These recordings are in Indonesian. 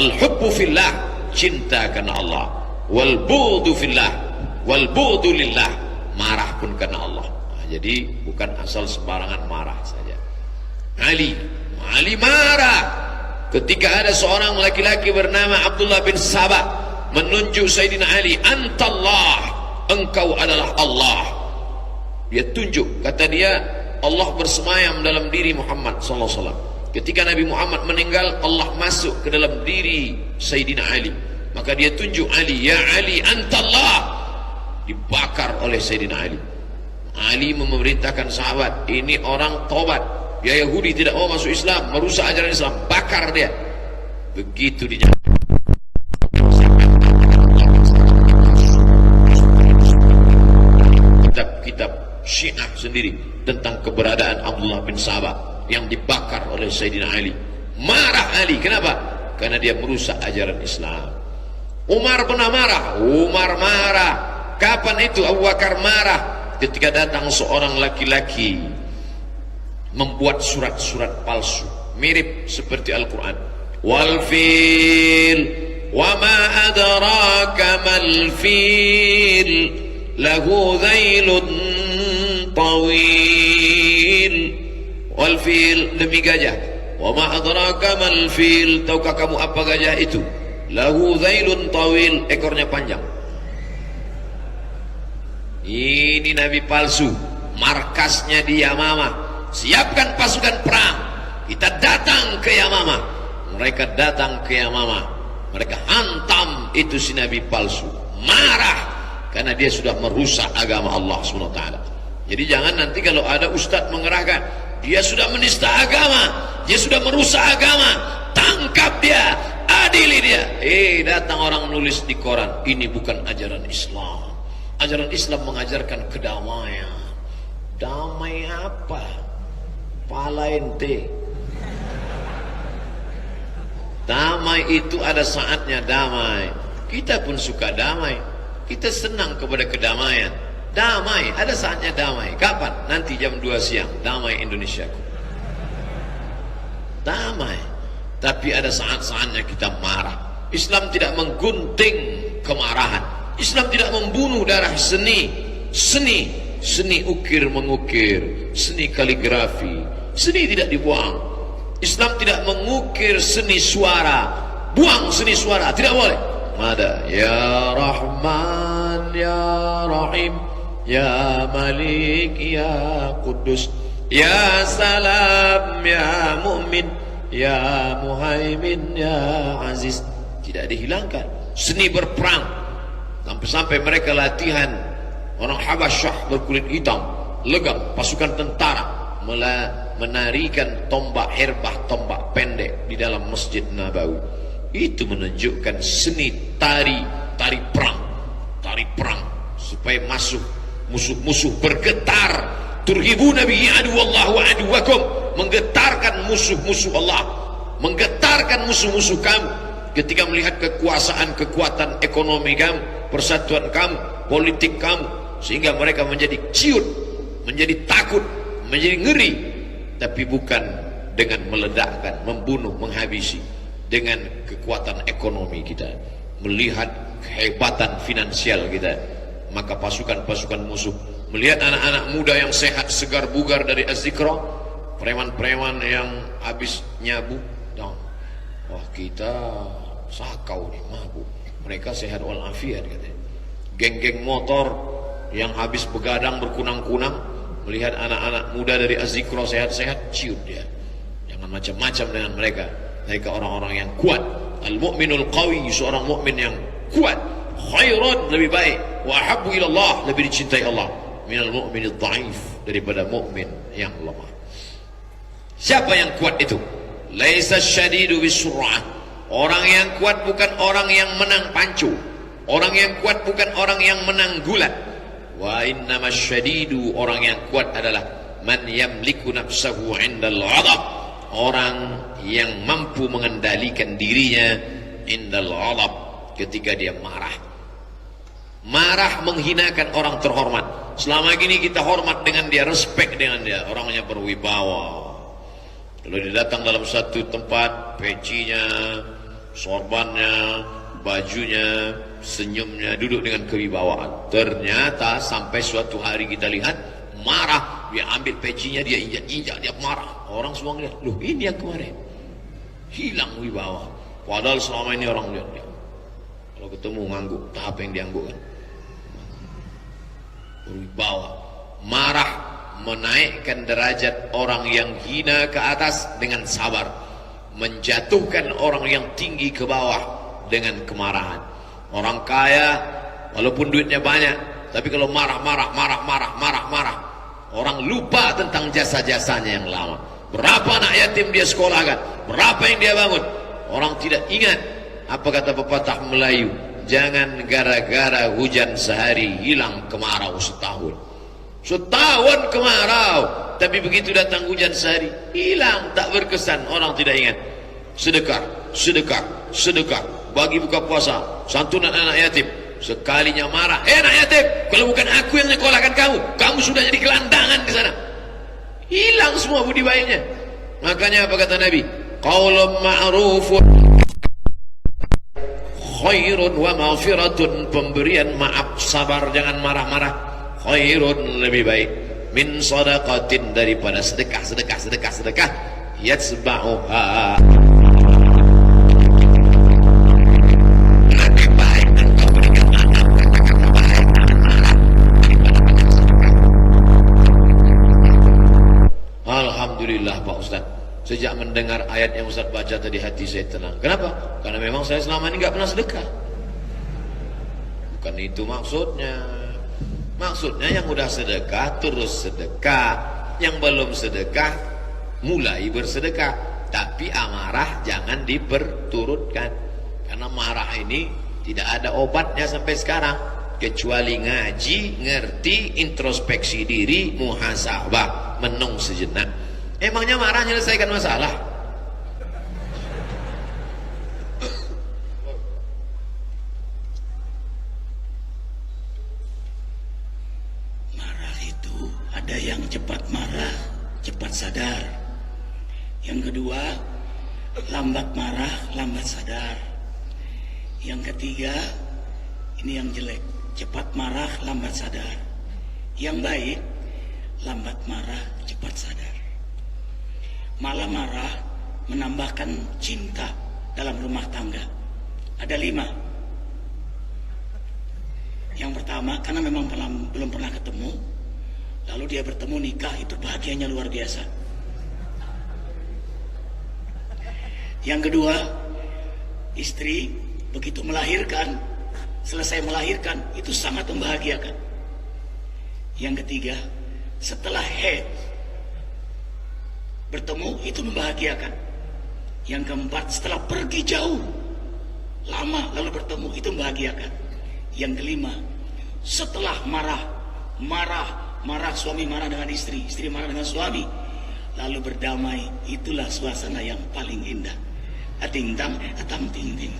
Al-hubbu fillah, cinta karena Allah. Wal bughdu fillah, wal bughdu lillah, marah pun karena Allah. Nah, jadi bukan asal sembarangan marah saja. Ali marah ketika ada seorang laki-laki bernama Abdullah bin Sabah menunjuk Sayyidina Ali, antallah, engkau adalah Allah. Dia tunjuk, kata dia, Allah bersemayam dalam diri Muhammad sallallahu alaihi wasallam. Ketika Nabi Muhammad meninggal, Allah masuk ke dalam diri Sayyidina Ali. Maka dia tunjuk Ali, ya Ali antallah. Dibakar oleh Sayyidina Ali. Ali memerintahkan sahabat, ini orang tobat, dia Yahudi, tidak mau masuk Islam, merusak ajaran Islam, bakar dia. Begitu dinyatakan kitab-kitab Syiah sendiri tentang keberadaan Abdullah bin Sabah yang dibakar oleh Sayyidina Ali. Marah Ali, kenapa? Karena dia merusak ajaran Islam. Umar pernah marah. Umar marah. Kapan itu Abu Bakar marah? Ketika datang seorang laki-laki membuat surat-surat palsu mirip seperti Al-Quran. Wal fil wa ma adraka mal fil lahu dhailun tawil. Wal fil, demi gajah. Wa ma adraka mal fil, tahukah kamu apa gajah itu? Lahu dhailun tawil, ekornya panjang. Ini nabi palsu, markasnya di Yamamah. Siapkan pasukan perang, kita datang ke Yamamah. Mereka datang ke Yamamah, mereka hantam itu si nabi palsu. Marah karena dia sudah merusak agama Allah SWT. Jadi jangan nanti kalau ada ustadz mengerahkan, dia sudah menista agama, dia sudah merusak agama, tangkap dia, adili dia. Datang orang nulis di koran, ini bukan ajaran Islam. Ajaran Islam mengajarkan kedamaian. Damai apa? Pala ente. Damai itu ada saatnya damai. Kita pun suka damai. Kita senang kepada kedamaian. Damai, ada saatnya damai. Kapan? Nanti jam 2 siang. Damai Indonesiaku. Damai. Tapi ada saat-saatnya kita marah. Islam tidak menggunting kemarahan. Islam tidak membunuh darah seni. Seni ukir mengukir, seni kaligrafi. Seni tidak dibuang. Islam tidak mengukir seni suara. Buang seni suara, tidak boleh. Ada ya Rahman ya Rahim, ya Malik ya Kudus, ya Salam ya Mu'min, ya Muhaimin ya Aziz. Tidak dihilangkan. Seni berperang, sampai mereka latihan. Orang Habasyah berkulit hitam, legam, pasukan tentara menarikan tombak herbah, tombak pendek di dalam Masjid Nabawi. Itu menunjukkan seni tari perang, supaya masuk musuh-musuh bergetar. Turhibuna bihi aduwallah wa aduwakum, menggetarkan musuh-musuh Allah, menggetarkan musuh-musuh kamu ketika melihat kekuasaan, kekuatan ekonomi kamu, persatuan kamu, politik kamu, sehingga mereka menjadi ciut, menjadi takut, menjadi ngeri. Tapi bukan dengan meledakkan, membunuh, menghabisi. Dengan kekuatan ekonomi kita, melihat kehebatan finansial kita, maka pasukan-pasukan musuh melihat anak-anak muda yang sehat, segar, bugar dari Az-Zikra, preman-preman yang habis nyabu, wah kita sakau nih, mabuk. Mereka sehat walafiat katanya. Geng-geng motor yang habis begadang berkunang-kunang, melihat anak-anak muda dari Az-Zikra sehat-sehat, ciut dia. Jangan macam-macam dengan mereka. Mereka orang-orang yang kuat. Al-mu'minul qawi, seorang mukmin yang kuat, khairan, lebih baik, wa habbu ilallah, lebih dicintai Allah, minal mu'minid dhaif, daripada mukmin yang lemah. Siapa yang kuat itu? Laisa syadidu bisur'ah. Orang yang kuat bukan orang yang menang pancu. Orang yang kuat bukan orang yang menang gulat. Wa innamas syadidu, orang yang kuat adalah man yamliku nafsahu 'indal ghadab. Orang yang mampu mengendalikan dirinya indal ghadab, ketika dia marah. Marah menghinakan orang terhormat. Selama ini kita hormat dengan dia, respect dengan dia, orangnya berwibawa. Kalau dia datang dalam satu tempat, pecinya sorbannya, bajunya, senyumnya, duduk dengan kewibawaan. Ternyata sampai suatu hari kita lihat marah, dia ambil pecinya, dia injak-injak, dia marah. Orang semua lihat, loh ini yang kemarin hilang wibawa. Padahal selama ini orang lihat dia. Kalau ketemu ngangguk, tak apa yang diangguk kan? Wibawa, marah menaikkan derajat orang yang hina ke atas dengan sabar, menjatuhkan orang yang tinggi ke bawah dengan kemarahan. Orang kaya walaupun duitnya banyak, tapi kalau marah, orang lupa tentang jasa-jasanya yang lama. Berapa anak yatim dia sekolahkan, berapa yang dia bangun, orang tidak ingat. Apa kata pepatah Melayu, jangan gara-gara hujan sehari hilang kemarau setahun. Setahun kemarau, tapi begitu datang hujan sehari hilang, tak berkesan, orang tidak ingat. Sedekah bagi buka puasa, santunan anak yatim. Sekalinya marah, anak yatim, kalau bukan aku yang nyekolahkan kamu sudah jadi gelandangan di sana. Hilang semua budi baiknya. Makanya apa kata Nabi, qaulun ma'rufun khairun wa maghfiratun, pemberian maaf, sabar, jangan marah-marah, khairun, lebih baik, min sadaqatin, daripada sedekah yatsba'uha, lebih baik engkau berikan maaf, kata-kata baik dengan marah daripada dengan sedekah. Alhamdulillah Pak Ustaz, sejak mendengar ayat yang Ustaz baca tadi hati saya tenang. Kenapa? Karena memang saya selama ini nggak pernah sedekah. Bukan itu maksudnya. Maksudnya yang udah sedekah terus sedekah, yang belum sedekah mulai bersedekah. Tapi amarah jangan diperturutkan, karena marah ini tidak ada obatnya sampai sekarang, kecuali ngaji, ngerti, introspeksi diri, muhasabah, menung sejenak. Emangnya marah menyelesaikan masalah? Marah itu ada yang cepat marah, cepat sadar. Yang kedua, lambat marah, lambat sadar. Yang ketiga, ini yang jelek, cepat marah, lambat sadar. Yang baik, lambat marah, cepat sadar. Malah marah menambahkan cinta dalam rumah tangga. Ada 5. Yang pertama, karena memang belum pernah ketemu, lalu dia bertemu, nikah, itu bahagianya luar biasa. Yang kedua, istri begitu melahirkan, selesai melahirkan, itu sangat membahagiakan. Yang ketiga, setelah head bertemu, itu membahagiakan. Yang keempat, setelah pergi jauh lama lalu bertemu, itu membahagiakan. Yang kelima, setelah marah, suami marah dengan istri, istri marah dengan suami, lalu berdamai, itulah suasana yang paling indah. Ating-tang, atang-ting-ting.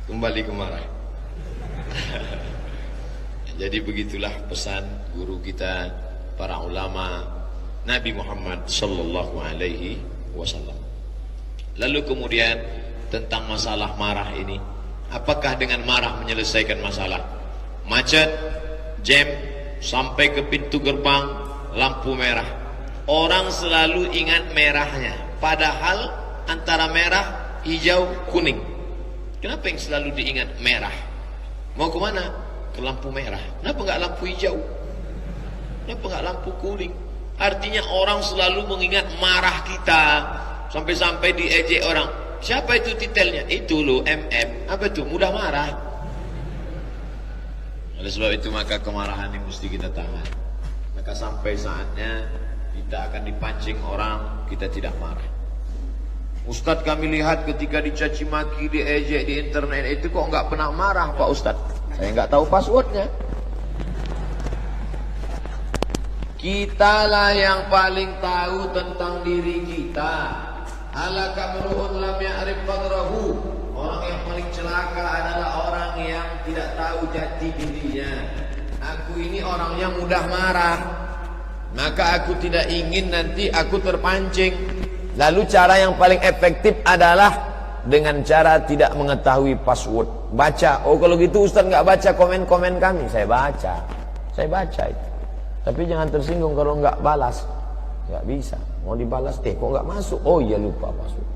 Kembali ke marah. Jadi begitulah pesan guru kita, para ulama, Nabi Muhammad sallallahu alaihi wasallam. Lalu kemudian tentang masalah marah ini, apakah dengan marah menyelesaikan masalah? Macet, jam, sampai ke pintu gerbang, lampu merah. Orang selalu ingat merahnya, padahal antara merah, hijau, kuning. Kenapa yang selalu diingat merah? Mau kemana? Ke lampu merah. Kenapa nggak lampu hijau? Kenapa nggak lampu kuning? Artinya orang selalu mengingat marah kita, sampai-sampai diejek orang. Siapa itu titelnya? Itu loh, MM. Apa itu? Mudah marah. Oleh sebab itu maka kemarahan yang mesti kita tahan. Maka sampai saatnya kita akan dipancing orang, kita tidak marah. Ustadz, kami lihat ketika dicaci maki, diejek di internet itu kok nggak pernah marah Pak Ustadz. Saya nggak tahu passwordnya. Kitalah yang paling tahu tentang diri kita. Halaka mar'un lam ya'rif qadrahu. Orang yang paling celaka adalah orang yang tidak tahu jati dirinya. Aku ini orangnya mudah marah, maka aku tidak ingin nanti aku terpancing. Lalu cara yang paling efektif adalah dengan cara tidak mengetahui password. Baca. Oh kalau gitu Ustaz nggak baca komen-komen kami. Saya baca itu. Tapi jangan tersinggung kalau nggak balas. Nggak bisa. Mau dibalas, kok nggak masuk? Oh iya lupa password.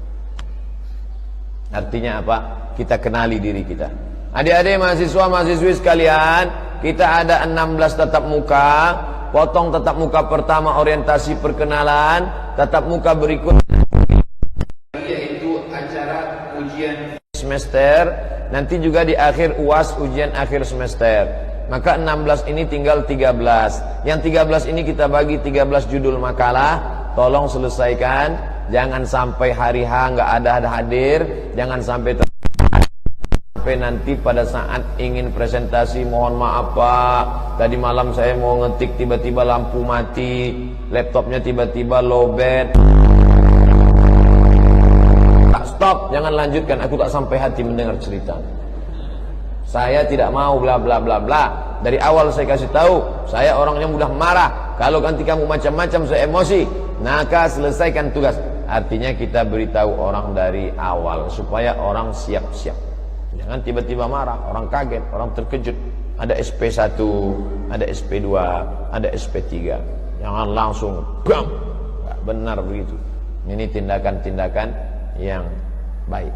Artinya apa? Kita kenali diri kita. Adik-adik mahasiswa-mahasiswi sekalian, kita ada 16 tatap muka. Potong tatap muka pertama orientasi perkenalan, tatap muka berikut yaitu acara ujian semester, nanti juga di akhir UAS ujian akhir semester. Maka 16 ini tinggal 13. Yang 13 ini kita bagi 13 judul makalah. Tolong selesaikan, jangan sampai hari H nggak ada hadir, jangan sampai nanti pada saat ingin presentasi mohon maaf Pak, tadi malam saya mau ngetik tiba-tiba lampu mati, laptopnya tiba-tiba lowbat. Stop, jangan lanjutkan, aku tak sampai hati mendengar cerita. Saya tidak mau bla bla bla bla. Dari awal saya kasih tahu, saya orangnya mudah marah. Kalau nanti kamu macam-macam saya emosi, maka selesaikan tugas. Artinya kita beritahu orang dari awal supaya orang siap-siap. Jangan tiba-tiba marah, orang kaget, orang terkejut. Ada SP1, ada SP2, ada SP3. Jangan langsung bam. Nggak benar begitu. Ini tindakan-tindakan yang baik.